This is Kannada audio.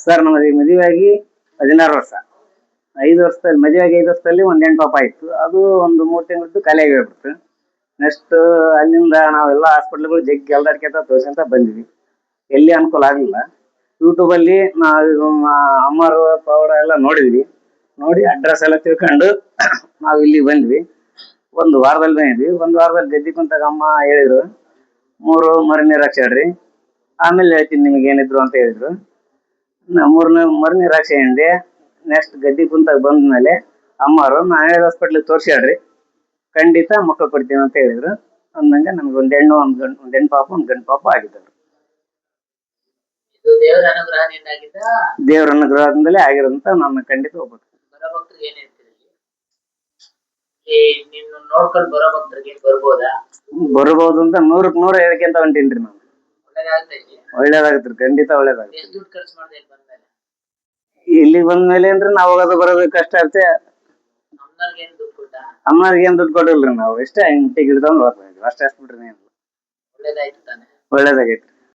ಸರ್ ನಮಗೆ ಮದುವೆ ಆಗಿ 16 ವರ್ಷ. 5 ವರ್ಷದಲ್ಲಿ ಮದುವೆ ಆಗಿ 5 ವರ್ಷದಲ್ಲಿ ಒಂದು ಹೆಣ್ಣು ಪಾಪ ಆಯ್ತು. ಅದು ಒಂದು 3 ತಿಂಗಳದ್ದು ಖಾಲಿಯಾಗಿ ಹೋಗ್ಬಿಡ್ತು. ನೆಕ್ಸ್ಟ್ ಅಲ್ಲಿಂದ ನಾವೆಲ್ಲ ಹಾಸ್ಪಿಟ್ಲ್ಗಳು ಜಗ್ಗಿ ಅಲ್ದಾಡ್ಕೊಂತ ತೋರ್ಸ್ಕೊಂತ ಬಂದ್ವಿ. ಎಲ್ಲಿ ಅನುಕೂಲ ಆಗಲಿಲ್ಲ. ಯೂಟ್ಯೂಬ್ ಅಲ್ಲಿ ನಾವು ಅಮ್ಮರು ಪವಾಡ ಎಲ್ಲ ನೋಡಿದ್ವಿ. ನೋಡಿ ಅಡ್ರೆಸ್ ಎಲ್ಲ ತಿಳ್ಕೊಂಡು ನಾವು ಇಲ್ಲಿ ಬಂದ್ವಿ. ಒಂದು ವಾರದಲ್ಲಿ ಬಂದಿದ್ವಿ. ಒಂದು ವಾರದಲ್ಲಿ ಗದ್ದಿ ಕುಂತಾಗ ಅಮ್ಮ ಹೇಳಿದ್ರು 3 ಮರಿ ಹಾಕ್ಸ್ಯಾಡ್ರಿ, ಆಮೇಲೆ ಹೇಳ್ತೀನಿ ನಿಮಗೆ ಏನಿದ್ರು ಅಂತ ಹೇಳಿದ್ರು. 3ನೇ ಮರಿ ಹಾಕ್ಸ್ಕೊಂಡೆ. ನೆಕ್ಸ್ಟ್ ಗದ್ದಿ ಕುಂತಾಗ ಬಂದ್ಮೇಲೆ ಅಮ್ಮರು ನಾಳೆ ಹಾಸ್ಪಿಟ್ಲಿಗೆ ತೋರ್ಸ್ಯಾಡ್ರಿ, ಖಂಡಿತ ಮಕ್ಕಳು ಕೊಡ್ತೀವಿ ಅಂತ ಹೇಳಿದ್ರು. ಅಂದಂಗೆ ನಮ್ಗೆ ಒಂದು ಹೆಣ್ಣು ಒಂದು ಹೆಣ್ಣು ಪಾಪ ಒಂದು ಗಂಡು ಪಾಪ ಆಗಿದ್ದಾರೆ. ದೇವರ ಅನುಗ್ರಹದಿಂದ ಆಗಿದ್ದ? ದೇವರ ಅನುಗ್ರಹದಿಂದಲೇ ಆಗಿರೋದಂತ ನಾನು ಖಂಡಿತ ಒಬ್ಬ ಬರೋ ಭಕ್ತರಿಗೆ ಏನ್ ಹೇಳ್ತೀರಿ? ನಿನ್ನ ನೋಡ್ಕೊಂಡು ಬರೋ ಭಕ್ತರಿಗೆ ಬರ್ಬೋದಾ? ಬರ್ಬೋದು ಅಂತ 100ಕ್ಕೆ 100 ಹೇಳ್ಕೊಂತ ಹೊಂಟೀನ್ರಿ ನಾನು. ಒಳ್ಳೇದಾಗತ್ರಿ, ಖಂಡಿತ ಒಳ್ಳೇದಾಗುತ್ತೆ. ಎಷ್ಟು ದುಡ್ಡು ಖರ್ಚು ಮಾಡಿದೆ ಇಲ್ಲಿ ಬಂದ್ಮೇಲೆ? ಇಲ್ಲಿ ಬಂದ್ಮೇಲೆ ಅಂದ್ರೆ ನಾವು ಹೋಗೋದು ಬರೋದು ಕಷ್ಟ ಆಗುತ್ತೆ. ಅಮ್ಮನವ್ರಿಗೆ ಏನ್ ದುಡ್ಡು ಕೊಟ್ಟ? ಅಮ್ಮವ್ರಿಗೆ ಏನ್ ದುಡ್ಡು ಕೊಡಿಲ್ರಿ ನಾವು. ಎಷ್ಟೇ ಟಿಕೆಟ್ ತಗೊಂಡು ಹೋಗ್ತೀವಿ ಅಷ್ಟೇ. ಬಿಟ್ರಿ ಒಳ್ಳೇದಾಯ್ತು ತಾನೆ? ಒಳ್ಳೇದಾಗೈತ್ರಿ.